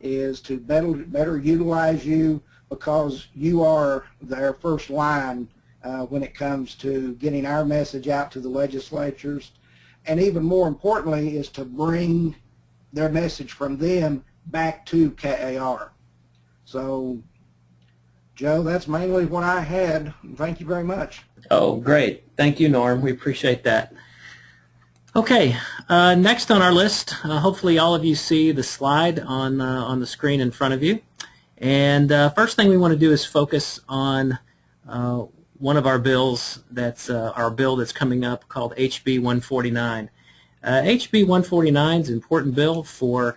is to better utilize you, because you are their first line when it comes to getting our message out to the legislatures, and even more importantly is to bring their message from them back to KAR. So, Joe, that's mainly what I had. Thank you very much. Oh, great. Thank you, Norm. We appreciate that. Okay, next on our list, hopefully all of you see the slide on the screen in front of you. And first thing we want to do is focus on one of our bills, that's our bill that's coming up, called HB 149. HB 149 is an important bill for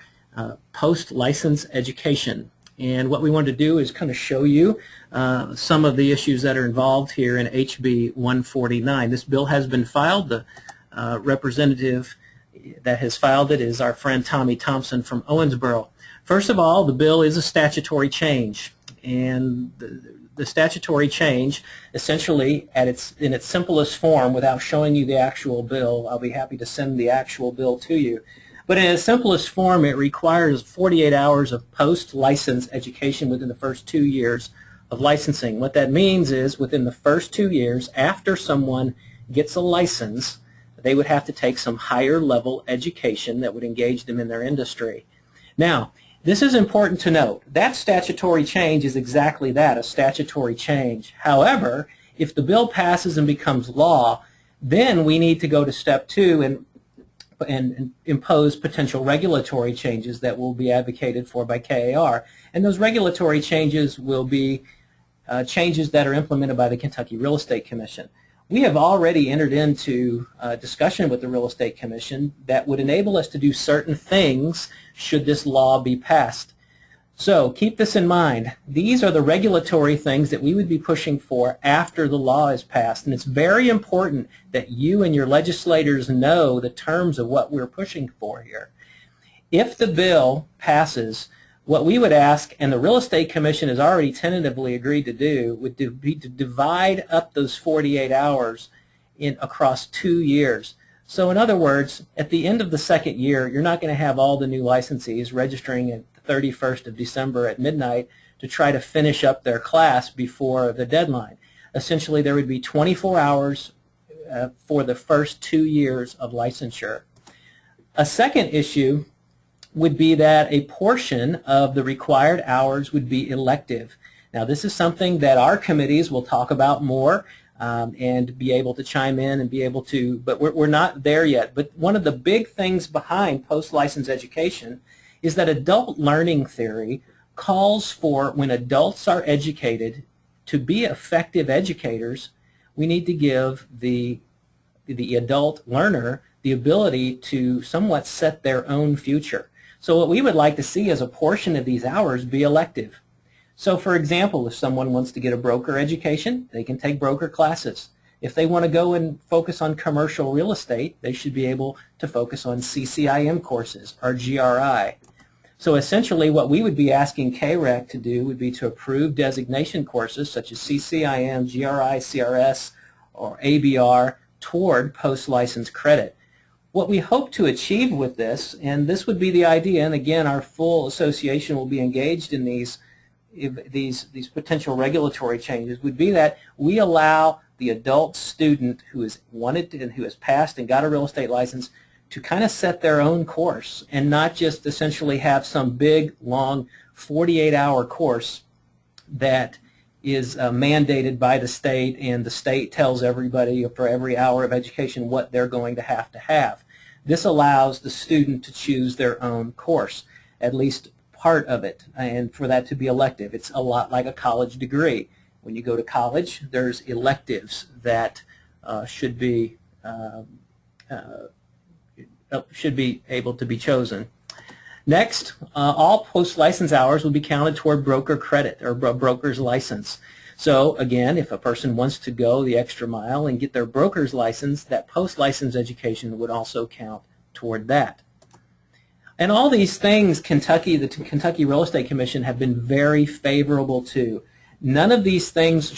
post-license education. And what we want to do is kind of show you some of the issues that are involved here in HB 149. This bill has been filed. The representative that has filed it is our friend Tommy Thompson from Owensboro. First of all, the bill is a statutory change, and the statutory change, essentially, in its simplest form, without showing you the actual bill, I'll be happy to send the actual bill to you, but in its simplest form, it requires 48 hours of post-license education within the first 2 years of licensing. What that means is within the first 2 years, after someone gets a license, they would have to take some higher level education that would engage them in their industry. Now, this is important to note. That statutory change is exactly that, a statutory change. However, if the bill passes and becomes law, then we need to go to step 2 and impose potential regulatory changes that will be advocated for by KAR. And those regulatory changes will be changes that are implemented by the Kentucky Real Estate Commission. We have already entered into a discussion with the Real Estate Commission that would enable us to do certain things should this law be passed. So keep this in mind. These are the regulatory things that we would be pushing for after the law is passed. And it's very important that you and your legislators know the terms of what we're pushing for here. If the bill passes, what we would ask, and the Real Estate Commission has already tentatively agreed to do, would be to divide up those 48 hours across 2 years. So in other words, at the end of the second year, you're not going to have all the new licensees registering at the 31st of December at midnight to try to finish up their class before the deadline. Essentially, there would be 24 hours for the first 2 years of licensure. A second issue would be that a portion of the required hours would be elective. Now, this is something that our committees will talk about more and be able to chime in and be able to, but we're not there yet. But one of the big things behind post-license education is that adult learning theory calls for, when adults are educated, to be effective educators, we need to give the adult learner the ability to somewhat set their own future. So what we would like to see is a portion of these hours be elective. So for example, if someone wants to get a broker education, they can take broker classes. If they want to go and focus on commercial real estate, they should be able to focus on CCIM courses or GRI. So essentially what we would be asking KREC to do would be to approve designation courses such as CCIM, GRI, CRS, or ABR toward post-license credit. What we hope to achieve with this, and this would be the idea, and again our full association will be engaged in these potential regulatory changes, would be that we allow the adult student who has wanted to, and who has passed and got a real estate license to kind of set their own course and not just essentially have some big, long 48-hour course that is mandated by the state, and the state tells everybody for every hour of education what they're going to have. This allows the student to choose their own course, at least part of it, and for that to be elective. It's a lot like a college degree. When you go to college, there's electives that should be able to be chosen. Next, all post-license hours will be counted toward broker credit or broker's license. So again, if a person wants to go the extra mile and get their broker's license, that post-license education would also count toward that. And all these things the Kentucky Real Estate Commission have been very favorable to. None of these things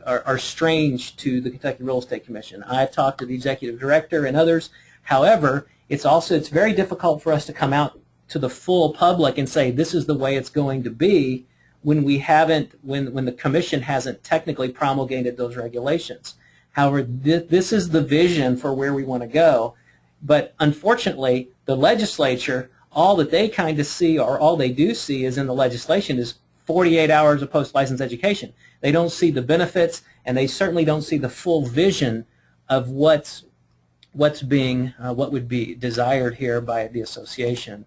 are strange to the Kentucky Real Estate Commission. I've talked to the executive director and others. However, it's very difficult for us to come out to the full public and say this is the way it's going to be when we haven't, when the commission hasn't technically promulgated those regulations. However, this is the vision for where we want to go. But unfortunately, the legislature, all that they kind of see, or all they do see is in the legislation, is 48 hours of post-license education. They don't see the benefits, and they certainly don't see the full vision of what would be desired here by the association.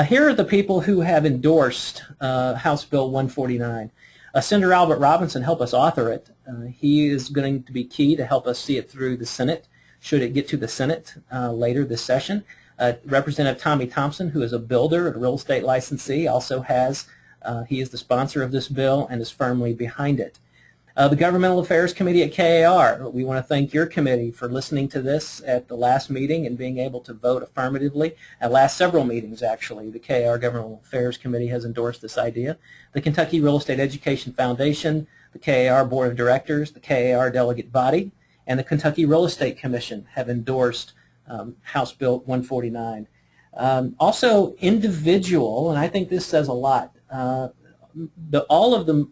Here are the people who have endorsed House Bill 149. Senator Albert Robinson helped us author it. He is going to be key to help us see it through the Senate, should it get to the Senate later this session. Representative Tommy Thompson, who is a builder, a real estate licensee, also has, he is the sponsor of this bill and is firmly behind it. The Governmental Affairs Committee at KAR, we want to thank your committee for listening to this at the last meeting and being able to vote affirmatively. At last several meetings, actually, the KAR Governmental Affairs Committee has endorsed this idea. The Kentucky Real Estate Education Foundation, the KAR Board of Directors, the KAR Delegate Body, and the Kentucky Real Estate Commission have endorsed House Bill 149. Also, individual, and I think this says a lot, all of the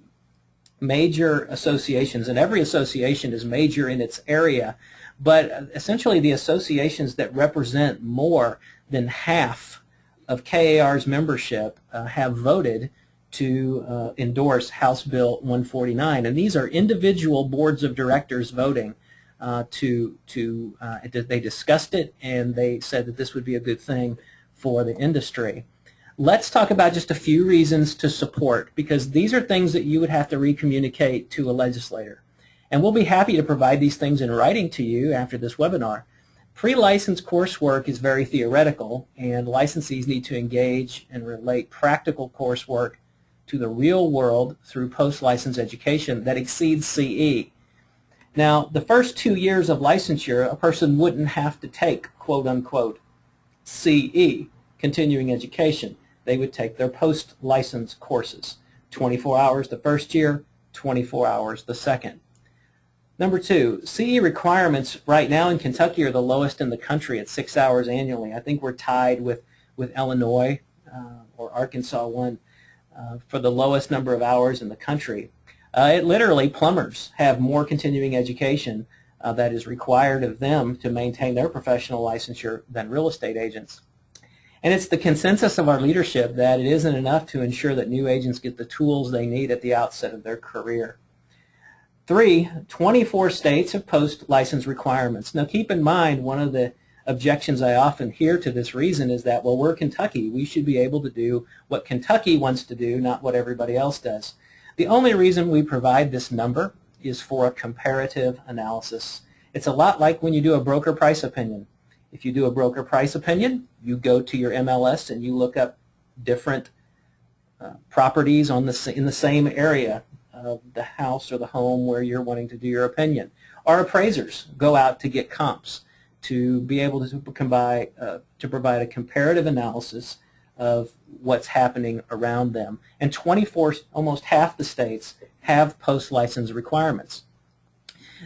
major associations, and every association is major in its area, but essentially the associations that represent more than half of KAR's membership have voted to endorse House Bill 149, and these are individual boards of directors voting they discussed it, and they said that this would be a good thing for the industry. Let's talk about just a few reasons to support, because these are things that you would have to re-communicate to a legislator. And we'll be happy to provide these things in writing to you after this webinar. Pre-license coursework is very theoretical, and licensees need to engage and relate practical coursework to the real world through post-license education that exceeds CE. Now, the first 2 years of licensure, a person wouldn't have to take, quote-unquote, CE, continuing education. They would take their post-license courses, 24 hours the first year, 24 hours the second. Number two, CE requirements right now in Kentucky are the lowest in the country at 6 hours annually. I think we're tied with Illinois or Arkansas one for the lowest number of hours in the country. Literally, plumbers have more continuing education that is required of them to maintain their professional licensure than real estate agents. And it's the consensus of our leadership that it isn't enough to ensure that new agents get the tools they need at the outset of their career. 3, 24 states have post-license requirements. Now keep in mind, one of the objections I often hear to this reason is that, well, we're Kentucky. We should be able to do what Kentucky wants to do, not what everybody else does. The only reason we provide this number is for a comparative analysis. It's a lot like when you do a broker price opinion. If you do a broker price opinion, you go to your MLS and you look up different properties in the same area of the house or the home where you're wanting to do your opinion. Our appraisers go out to get comps to be able to provide a comparative analysis of what's happening around them. And 24, almost half the states, have post-license requirements.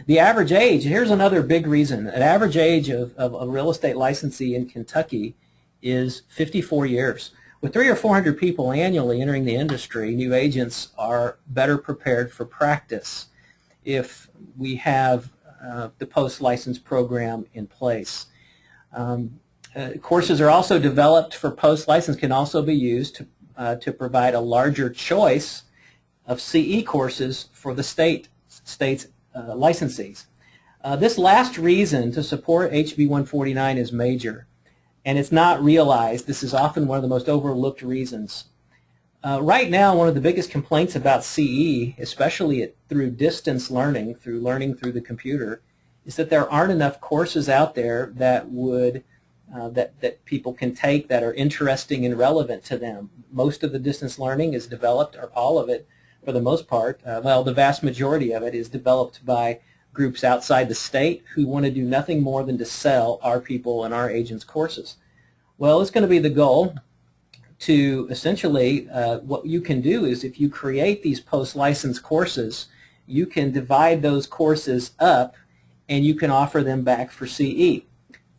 The average age, here's another big reason, an average age of a real estate licensee in Kentucky is 54 years. With 300 or 400 people annually entering the industry, new agents are better prepared for practice if we have the post-license program in place. Courses are also developed for post-license, can also be used to provide a larger choice of CE courses for the state's licensees. This last reason to support HB 149 is major, and it's not realized. This is often one of the most overlooked reasons. Right now, one of the biggest complaints about CE, especially through distance learning, through learning through the computer, is that there aren't enough courses out there that that people can take that are interesting and relevant to them. Most of the distance learning is developed, or all of it for the most part, well, the vast majority of it is developed by groups outside the state who want to do nothing more than to sell our people and our agents courses. Well, it's going to be the goal to essentially, what you can do is if you create these post-license courses, you can divide those courses up and you can offer them back for CE.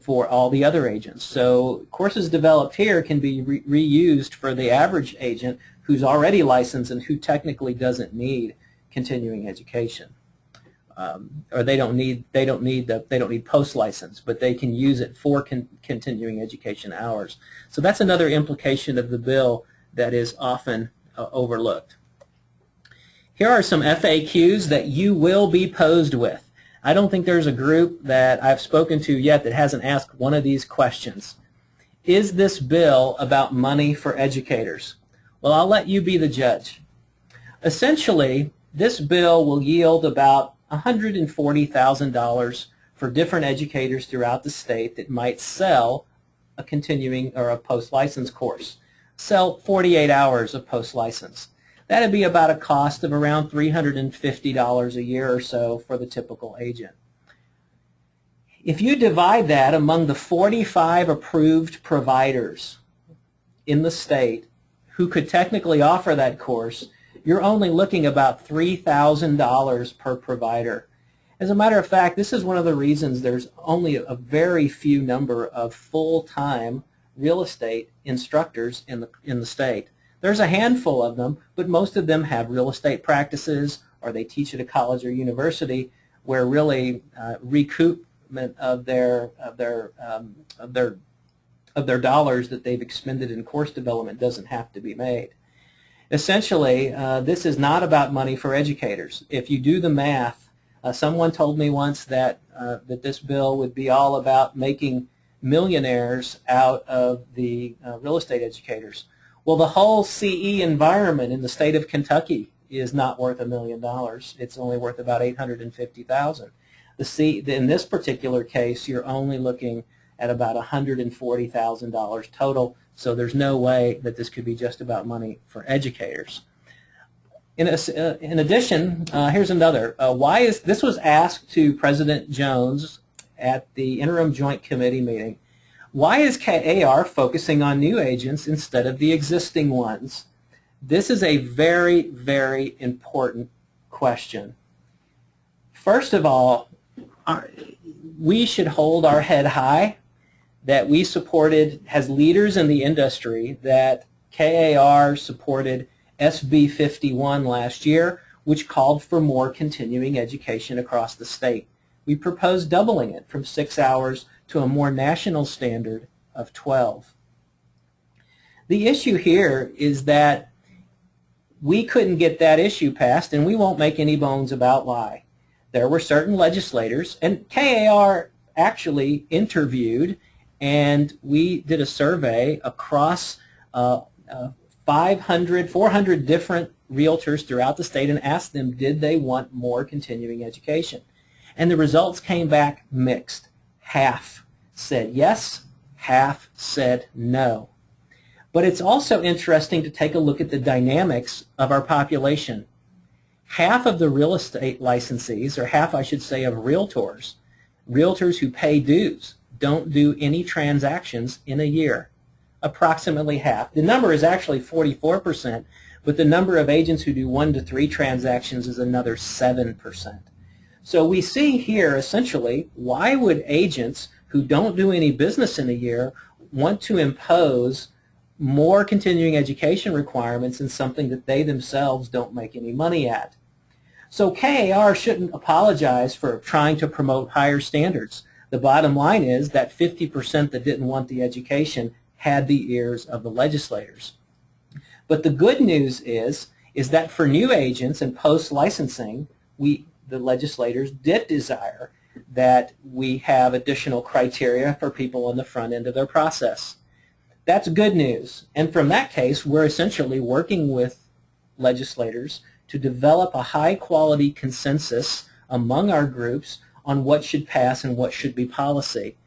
for all the other agents. So courses developed here can be reused for the average agent who's already licensed and who technically doesn't need continuing education. Or they don't need post-license, but they can use it for continuing education hours. So that's another implication of the bill that is often overlooked. Here are some FAQs that you will be posed with. I don't think there's a group that I've spoken to yet that hasn't asked one of these questions. Is this bill about money for educators? Well, I'll let you be the judge. Essentially, this bill will yield about $140,000 for different educators throughout the state that might sell a continuing or a post-license course. Sell 48 hours of post-license. That would be about a cost of around $350 a year or so for the typical agent. If you divide that among the 45 approved providers in the state who could technically offer that course, you're only looking about $3,000 per provider. As a matter of fact, this is one of the reasons there's only a very few number of full-time real estate instructors in the state. There's a handful of them, but most of them have real estate practices or they teach at a college or university where really recoupment of their dollars that they've expended in course development doesn't have to be made. Essentially, this is not about money for educators. If you do the math, someone told me once that this bill would be all about making millionaires out of the real estate educators. Well, the whole CE environment in the state of Kentucky is not worth $1 million. It's only worth about $850,000. In this particular case, you're only looking at about $140,000 total, so there's no way that this could be just about money for educators. In addition, here's another. This was asked to President Jones at the Interim Joint Committee meeting. Why is KAR focusing on new agents instead of the existing ones? This is a very, very important question. First of all, we should hold our head high that we supported, as leaders in the industry, that KAR supported SB 51 last year, which called for more continuing education across the state. We proposed doubling it from 6 hours to a more national standard of 12. The issue here is that we couldn't get that issue passed, and we won't make any bones about why. There were certain legislators, and KAR actually interviewed, and we did a survey across 400 different realtors throughout the state and asked them, did they want more continuing education? And the results came back mixed. Half said yes, half said no. But it's also interesting to take a look at the dynamics of our population. Half of the real estate licensees, or half I should say of realtors who pay dues, don't do any transactions in a year. Approximately half. The number is actually 44%, but the number of agents who do 1 to 3 transactions is another 7%. So we see here essentially, why would agents who don't do any business in a year want to impose more continuing education requirements in something that they themselves don't make any money at? So KAR shouldn't apologize for trying to promote higher standards. The bottom line is that 50% that didn't want the education had the ears of the legislators. But the good news is that for new agents and post-licensing, the legislators did desire that we have additional criteria for people on the front end of their process. That's good news. And from that case, we're essentially working with legislators to develop a high-quality consensus among our groups on what should pass and what should be policy.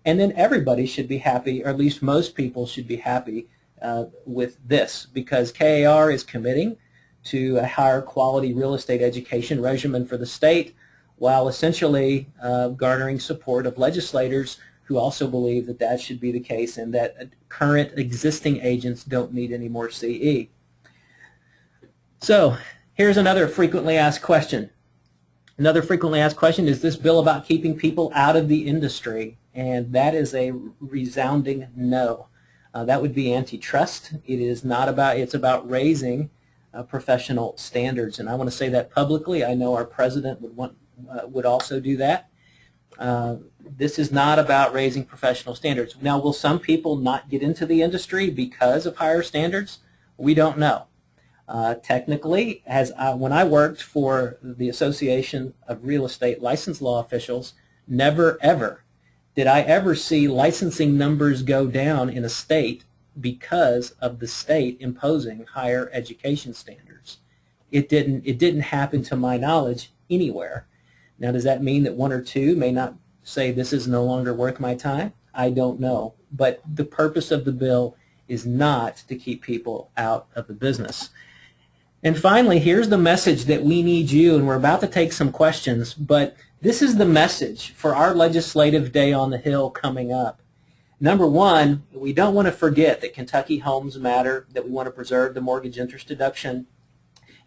And then everybody should be happy, or at least most people should be happy with this, because KAR is committing to a higher quality real estate education regimen for the state, while essentially garnering support of legislators who also believe that that should be the case and that current existing agents don't need any more CE. So here's another frequently asked question. Another frequently asked question, is this bill about keeping people out of the industry? And that is a resounding no. That would be antitrust. It is not about, it's about raising professional standards. And I want to say that publicly. I know our president would also do that. This is not about raising professional standards. Now, will some people not get into the industry because of higher standards? We don't know. Technically, when I worked for the Association of Real Estate License Law Officials, never ever did I ever see licensing numbers go down in a state because of the state imposing higher education standards. It didn't happen to my knowledge anywhere. Now, does that mean that one or two may not say this is no longer worth my time? I don't know. But the purpose of the bill is not to keep people out of the business. And finally, here's the message that we need you, and we're about to take some questions, but this is the message for our legislative day on the Hill coming up. Number one, we don't want to forget that Kentucky homes matter, that we want to preserve the mortgage interest deduction,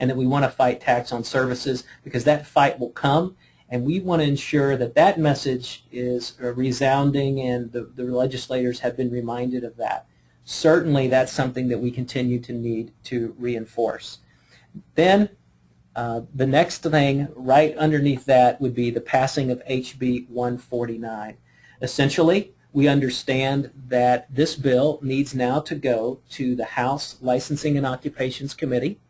and that we want to fight tax on services, because that fight will come, and we want to ensure that that message is resounding and the legislators have been reminded of that. Certainly that's something that we continue to need to reinforce. Then the next thing right underneath that would be the passing of HB 149. Essentially, we understand that this bill needs now to go to the House Licensing and Occupations Committee.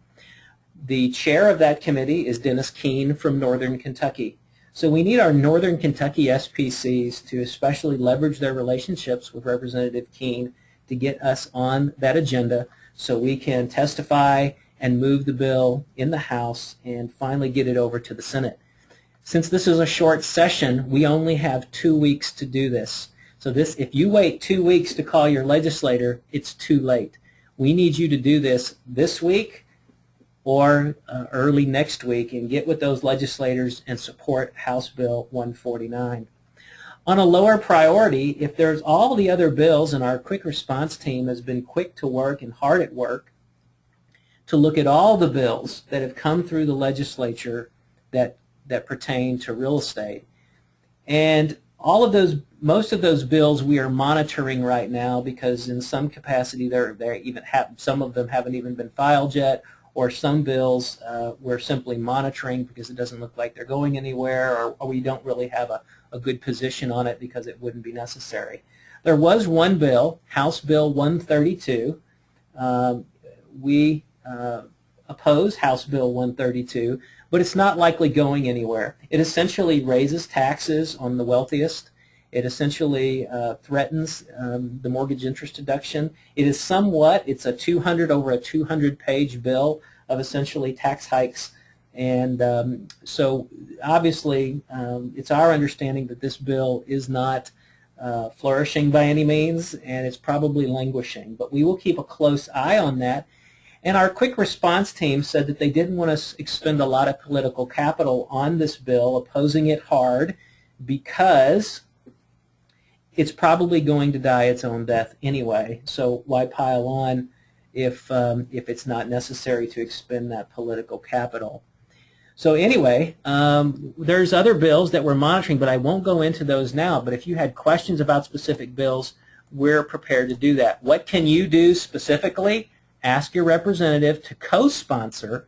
The chair of that committee is Dennis Keene from Northern Kentucky. So we need our Northern Kentucky SPCs to especially leverage their relationships with Representative Keene to get us on that agenda so we can testify and move the bill in the House and finally get it over to the Senate. Since this is a short session, we only have 2 weeks to do this. So if you wait 2 weeks to call your legislator, it's too late. We need you to do this week or early next week and get with those legislators and support House Bill 149. On a lower priority, if there's all the other bills, and our quick response team has been quick to work and hard at work to look at all the bills that have come through the legislature that pertain to real estate. And most of those bills we are monitoring right now, because in some capacity some of them haven't even been filed yet, or some bills we're simply monitoring because it doesn't look like they're going anywhere, or we don't really have a good position on it because it wouldn't be necessary. There was one bill, House Bill 132. We oppose House Bill 132, but it's not likely going anywhere. It essentially raises taxes on the wealthiest. It essentially threatens the mortgage interest deduction. It is it's over a 200-page bill of essentially tax hikes. And so obviously it's our understanding that this bill is not flourishing by any means, and it's probably languishing. But we will keep a close eye on that. And our quick response team said that they didn't want to expend a lot of political capital on this bill, opposing it hard, because it's probably going to die its own death anyway. So why pile on if it's not necessary to expend that political capital? So anyway, there's other bills that we're monitoring, but I won't go into those now. But if you had questions about specific bills, we're prepared to do that. What can you do specifically? Ask your representative to co-sponsor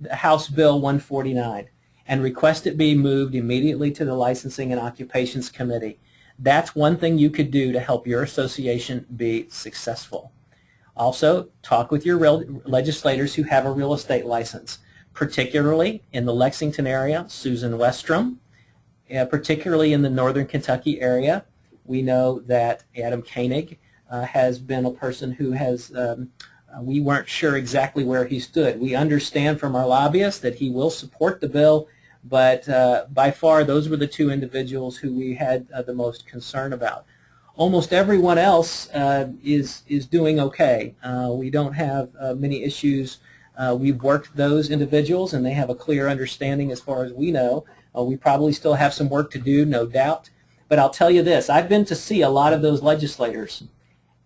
the House Bill 149 and request it be moved immediately to the Licensing and Occupations Committee. That's one thing you could do to help your association be successful. Also, talk with your legislators who have a real estate license, particularly in the Lexington area, Susan Westrom, particularly in the Northern Kentucky area. We know that Adam Koenig has been a person who has we weren't sure exactly where he stood. We understand from our lobbyists that he will support the bill, but by far those were the two individuals who we had the most concern about. Almost everyone else is doing okay. We don't have many issues. We've worked those individuals, and they have a clear understanding as far as we know. We probably still have some work to do, no doubt. But I'll tell you this, I've been to see a lot of those legislators,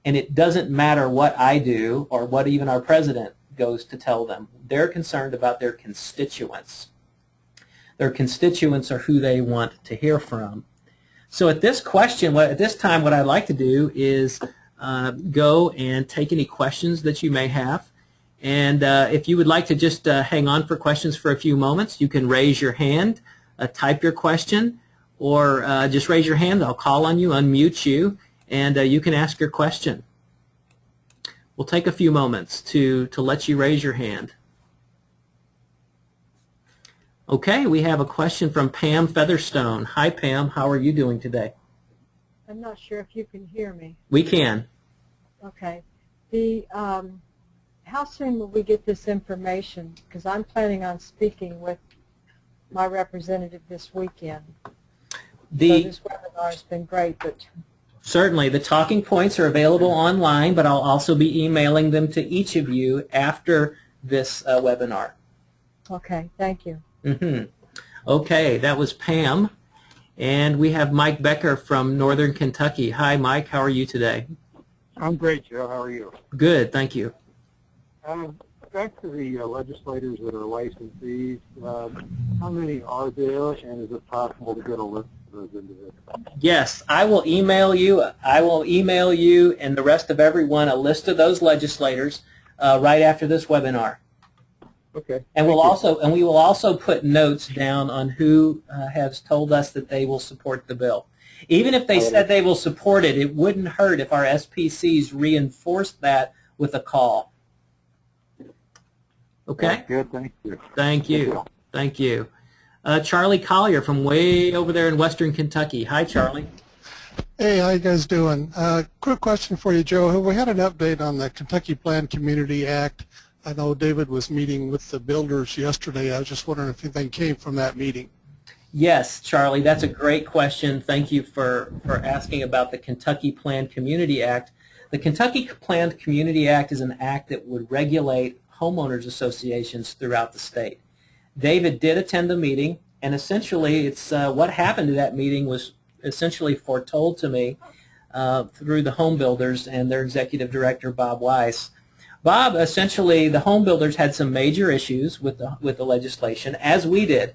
and it doesn't matter what I do or what even our president goes to tell them. They're concerned about their constituents. their constituents are who they want to hear from. So at this time, what I'd like to do is go and take any questions that you may have. And if you would like to just hang on for questions for a few moments, you can raise your hand, type your question, or just raise your hand. I'll call on you, unmute you, and you can ask your question. We'll take a few moments to let you raise your hand. Okay, we have a question from Pam Featherstone. Hi, Pam. How are you doing today? I'm not sure if you can hear me. We can. Okay. How soon will we get this information? Because I'm planning on speaking with my representative this weekend. So this webinar has been great, but certainly the talking points are available online, but I'll also be emailing them to each of you after this webinar. okay, thank you. Okay, that was Pam. And we have Mike Becker from Northern Kentucky. Hi, Mike. How are you today? I'm great, Joe. How are you? Good, thank you. Back to the legislators that are licensees, how many are there, and is it possible to get a list of those individuals? Yes, I will email you. I will email you and the rest of everyone a list of those legislators right after this webinar. Okay. And we will also put notes down on who has told us that they will support the bill. Even if they said they will support it, it wouldn't hurt if our SPCs reinforced that with a call. Okay? That's good. Thank you. Thank you. Thank you. Charlie Collier from way over there in Western Kentucky. Hi, Charlie. Hey, how you guys doing? Quick question for you, Joe. Have we had an update on the Kentucky Planned Community Act? I know David was meeting with the builders yesterday. I was just wondering if anything came from that meeting. Yes, Charlie, that's a great question. Thank you for asking about the Kentucky Planned Community Act. The Kentucky Planned Community Act is an act that would regulate homeowners associations throughout the state. David did attend the meeting, and essentially it's what happened to that meeting was essentially foretold to me through the home builders and their executive director, Bob Weiss. Bob, essentially, the home builders had some major issues with the legislation, as we did.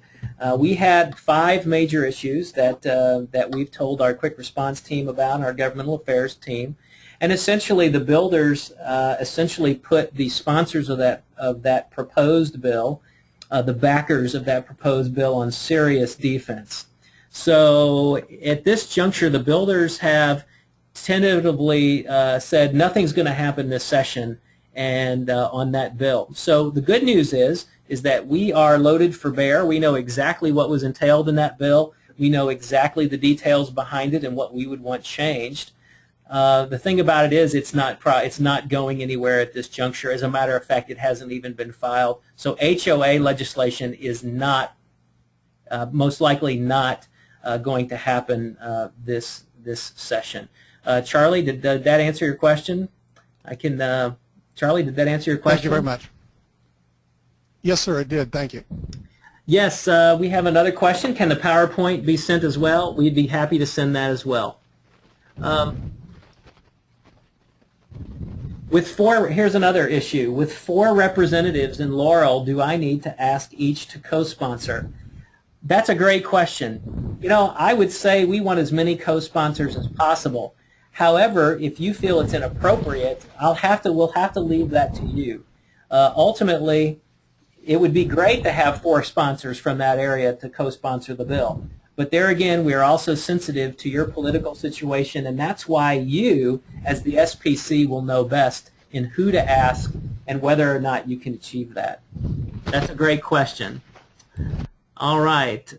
We had 5 major issues that we've told our quick response team about, our governmental affairs team, and essentially the builders essentially put the sponsors of that proposed bill, the backers of that proposed bill, on serious defense. So at this juncture, the builders have tentatively said nothing's going to happen this session and on that bill. So the good news is that we are loaded for bear. We know exactly what was entailed in that bill. We know exactly the details behind it and what we would want changed. The thing about it is it's not going anywhere at this juncture. As a matter of fact, it hasn't even been filed. So HOA legislation is not, most likely not going to happen this session. Charlie, did that answer your question? Charlie, did that answer your question? Thank you very much. Yes, sir, it did. Thank you. Yes, we have another question. Can the PowerPoint be sent as well? We'd be happy to send that as well. Here's another issue. With 4 representatives in Laurel, do I need to ask each to co-sponsor? That's a great question. You know, I would say we want as many co-sponsors as possible. However, if you feel it's inappropriate, we'll have to leave that to you. Ultimately, it would be great to have 4 sponsors from that area to co-sponsor the bill. But there again, we are also sensitive to your political situation, and that's why you, as the SPC, will know best in who to ask and whether or not you can achieve that. That's a great question. All right,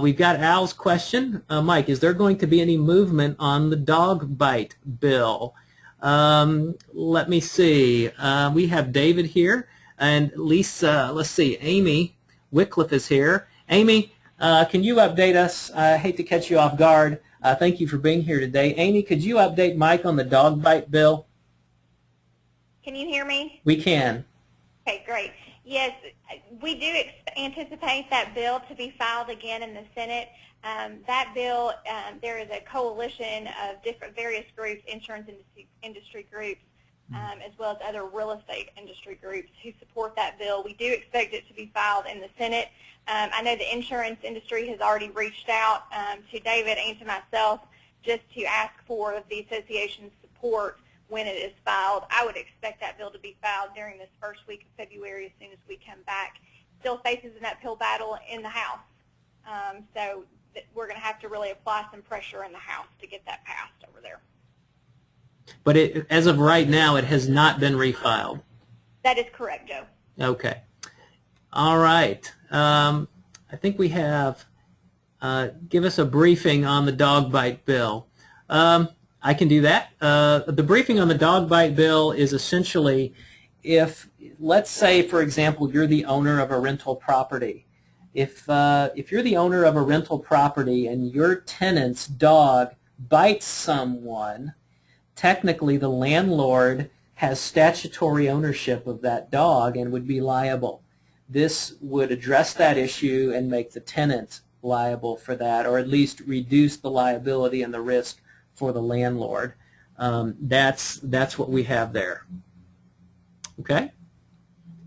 we've got Al's question. Mike, is there going to be any movement on the dog bite bill? Let me see. We have David here, and Lisa, let's see, Amy Wycliffe is here. Amy, can you update us? I hate to catch you off guard. Thank you for being here today. Amy, could you update Mike on the dog bite bill? Can you hear me? We can. Okay, great. Yes, we do anticipate that bill to be filed again in the Senate. That bill, there is a coalition of various groups, insurance industry groups, as well as other real estate industry groups who support that bill. We do expect it to be filed in the Senate. I know the insurance industry has already reached out to David and to myself just to ask for the association's support when it is filed. I would expect that bill to be filed during this first week of February as soon as we come back. Still faces an uphill battle in the House, so we're going to have to really apply some pressure in the House to get that passed over there. But as of right now, it has not been refiled. That is correct, Joe. Okay. All right. I think we have, give us a briefing on the dog bite bill. I can do that. The briefing on the dog bite bill is essentially if, let's say, for example, you're the owner of a rental property. If you're the owner of a rental property and your tenant's dog bites someone, technically the landlord has statutory ownership of that dog and would be liable. This would address that issue and make the tenant liable for that, or at least reduce the liability and the risk for the landlord. That's what we have there. Okay?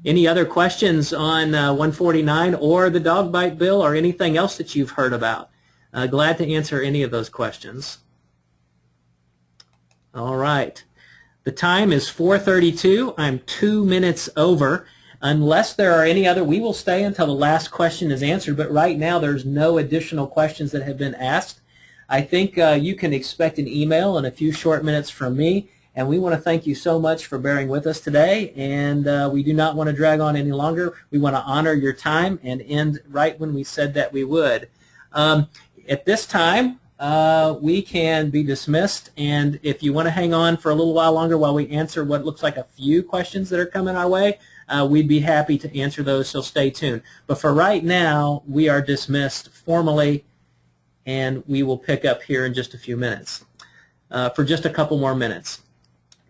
Any other questions on 149 or the dog bite bill or anything else that you've heard about? Glad to answer any of those questions. All right. The time is 4:32. I'm 2 minutes over. Unless there are any other, we will stay until the last question is answered, but right now there's no additional questions that have been asked. I think you can expect an email in a few short minutes from me, and we want to thank you so much for bearing with us today, and we do not want to drag on any longer. We want to honor your time and end right when we said that we would. At this time, we can be dismissed, and if you want to hang on for a little while longer while we answer what looks like a few questions that are coming our way, we'd be happy to answer those, so stay tuned. But for right now, we are dismissed formally, and we will pick up here in just a few minutes, for just a couple more minutes.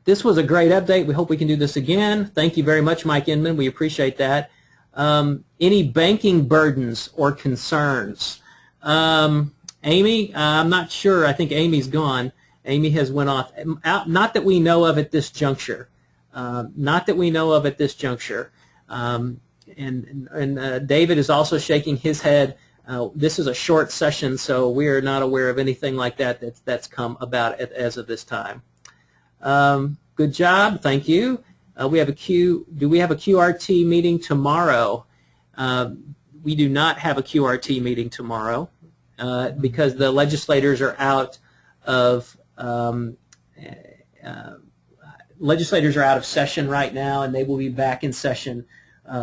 This was a great update. We hope we can do this again. Thank you very much, Mike Inman. We appreciate that. Any banking burdens or concerns? Amy, I'm not sure. I think Amy's gone. Amy has went off. Not that we know of at this juncture. Not that we know of at this juncture. And David is also shaking his head. This is a short session, so we are not aware of anything like that that's come about as of this time. Good job. Thank you. Do we have a QRT meeting tomorrow? We do not have a QRT meeting tomorrow because the legislators are out of session right now, and they will be back in session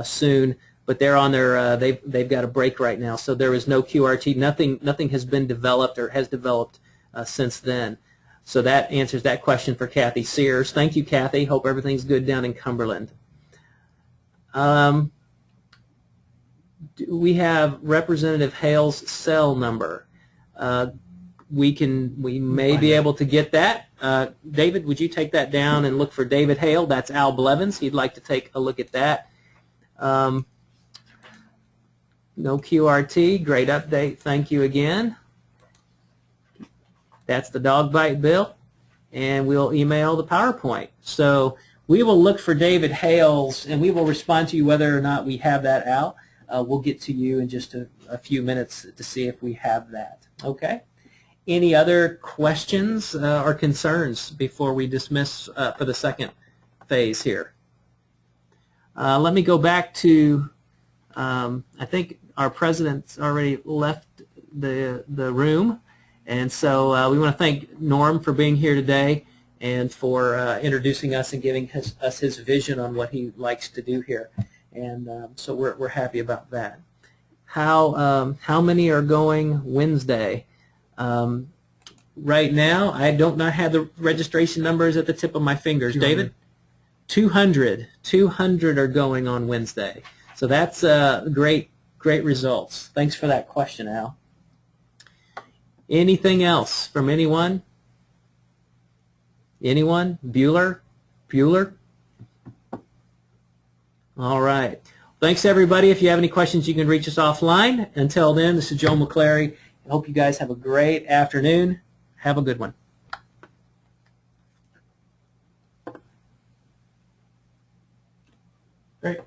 soon. But they're on their they've got a break right now, so there is no QRT. Nothing has been developed or has developed since then. So that answers that question for Kathy Sears. Thank you, Kathy. Hope everything's good down in Cumberland. We have Representative Hale's cell number. We may be able to get that. David, would you take that down and look for David Hale? That's Al Blevins. He'd like to take a look at that. No QRT. Great update. Thank you again. That's the dog bite bill, and we'll email the PowerPoint. So we will look for David Hale's, and we will respond to you whether or not we have that out. We'll get to you in just a few minutes to see if we have that. Okay? Any other questions or concerns before we dismiss for the second phase here? Let me go back to, I think our president's already left the room. And so we want to thank Norm for being here today and for introducing us and giving us his vision on what he likes to do here. And so we're happy about that. How many are going Wednesday? Right now, I don't not have the registration numbers at the tip of my fingers. 200. David? 200. 200 are going on Wednesday. So that's great results. Thanks for that question, Al. Anything else from anyone? Anyone? Bueller? All right. Thanks, everybody. If you have any questions, you can reach us offline. Until then, this is Joe McClary. I hope you guys have a great afternoon. Have a good one. Great.